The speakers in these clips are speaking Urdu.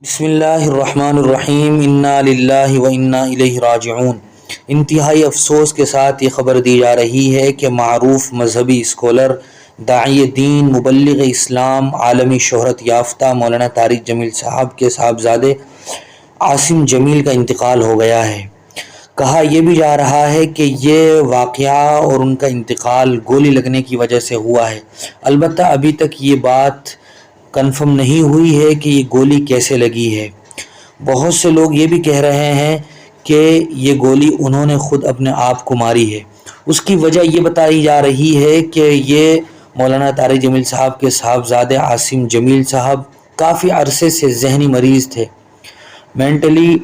بسم اللہ الرحمن الرحیم انا للہ و انا الیہ راجعون۔ انتہائی افسوس کے ساتھ یہ خبر دی جا رہی ہے کہ معروف مذہبی اسکالر، داعی دین، مبلغ اسلام، عالمی شہرت یافتہ مولانا طارق جمیل صاحب کے صاحبزادے عاصم جمیل کا انتقال ہو گیا ہے۔ کہا یہ بھی جا رہا ہے کہ یہ واقعہ اور ان کا انتقال گولی لگنے کی وجہ سے ہوا ہے۔ البتہ ابھی تک یہ بات کنفرم نہیں ہوئی ہے کہ یہ گولی کیسے لگی ہے۔ بہت سے لوگ یہ بھی کہہ رہے ہیں کہ یہ گولی انہوں نے خود اپنے آپ کو ماری ہے۔ اس کی وجہ یہ بتائی جا رہی ہے کہ یہ مولانا طارق جمیل صاحب کے صاحبزادے عاصم جمیل صاحب کافی عرصے سے ذہنی مریض تھے، مینٹلی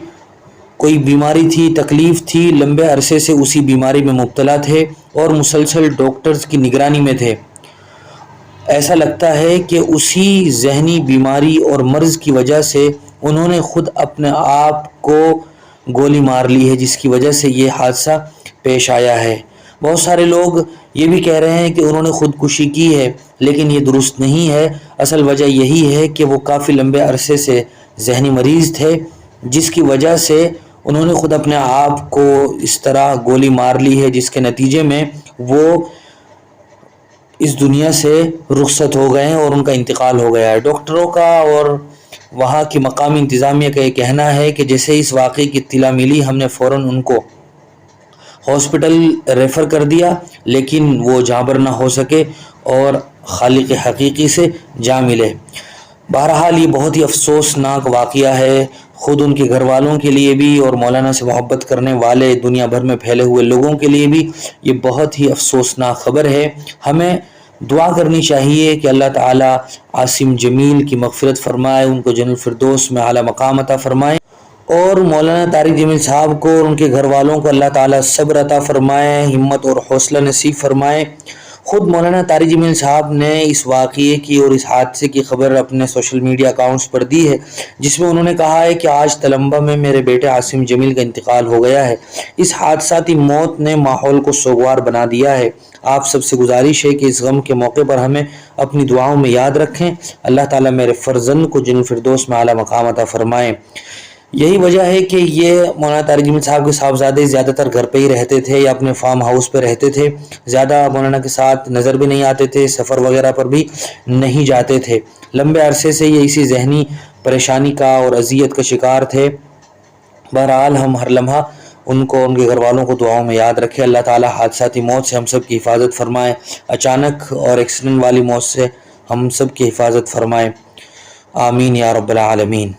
کوئی بیماری تھی، تکلیف تھی، لمبے عرصے سے اسی بیماری میں مبتلا تھے اور مسلسل ڈاکٹرز کی نگرانی میں تھے۔ ایسا لگتا ہے کہ اسی ذہنی بیماری اور مرض کی وجہ سے انہوں نے خود اپنے آپ کو گولی مار لی ہے، جس کی وجہ سے یہ حادثہ پیش آیا ہے۔ بہت سارے لوگ یہ بھی کہہ رہے ہیں کہ انہوں نے خودکشی کی ہے، لیکن یہ درست نہیں ہے۔ اصل وجہ یہی ہے کہ وہ کافی لمبے عرصے سے ذہنی مریض تھے، جس کی وجہ سے انہوں نے خود اپنے آپ کو اس طرح گولی مار لی ہے، جس کے نتیجے میں وہ اس دنیا سے رخصت ہو گئے ہیں اور ان کا انتقال ہو گیا ہے۔ ڈاکٹروں کا اور وہاں کی مقامی انتظامیہ کا یہ کہنا ہے کہ جیسے اس واقعے کی اطلاع ملی، ہم نے فوراً ان کو ہاسپٹل ریفر کر دیا، لیکن وہ جاں بر نہ ہو سکے اور خالق حقیقی سے جا ملے۔ بہرحال یہ بہت ہی افسوسناک واقعہ ہے، خود ان کے گھر والوں کے لیے بھی اور مولانا سے محبت کرنے والے دنیا بھر میں پھیلے ہوئے لوگوں کے لیے بھی یہ بہت ہی افسوسناک خبر ہے۔ ہمیں دعا کرنی چاہیے کہ اللہ تعالیٰ عاصم جمیل کی مغفرت فرمائے، ان کو جنت الفردوس میں اعلیٰ مقام عطا فرمائے، اور مولانا طارق جمیل صاحب کو اور ان کے گھر والوں کو اللہ تعالیٰ صبر عطا فرمائے، ہمت اور حوصلہ نصیب فرمائے۔ خود مولانا طارق جمیل صاحب نے اس واقعے کی اور اس حادثے کی خبر اپنے سوشل میڈیا اکاؤنٹس پر دی ہے، جس میں انہوں نے کہا ہے کہ آج تلمبہ میں میرے بیٹے عاصم جمیل کا انتقال ہو گیا ہے۔ اس حادثاتی موت نے ماحول کو سوگوار بنا دیا ہے۔ آپ سب سے گزارش ہے کہ اس غم کے موقع پر ہمیں اپنی دعاؤں میں یاد رکھیں۔ اللہ تعالیٰ میرے فرزند کو جنت الفردوس میں اعلیٰ مقام عطا فرمائے۔ یہی وجہ ہے کہ یہ مولانا طارق جمیل صاحب کے صاحبزادے زیادہ تر گھر پہ ہی رہتے تھے یا اپنے فارم ہاؤس پہ رہتے تھے، زیادہ مولانا کے ساتھ نظر بھی نہیں آتے تھے، سفر وغیرہ پر بھی نہیں جاتے تھے۔ لمبے عرصے سے یہ اسی ذہنی پریشانی کا اور اذیت کا شکار تھے۔ بہرحال ہم ہر لمحہ ان کو، ان کے گھر والوں کو دعاؤں میں یاد رکھیں۔ اللہ تعالیٰ حادثاتی موت سے ہم سب کی حفاظت فرمائے، اچانک اور ایکسیڈنٹ والی موت سے ہم سب کی حفاظت فرمائے، آمین یا رب العالمین۔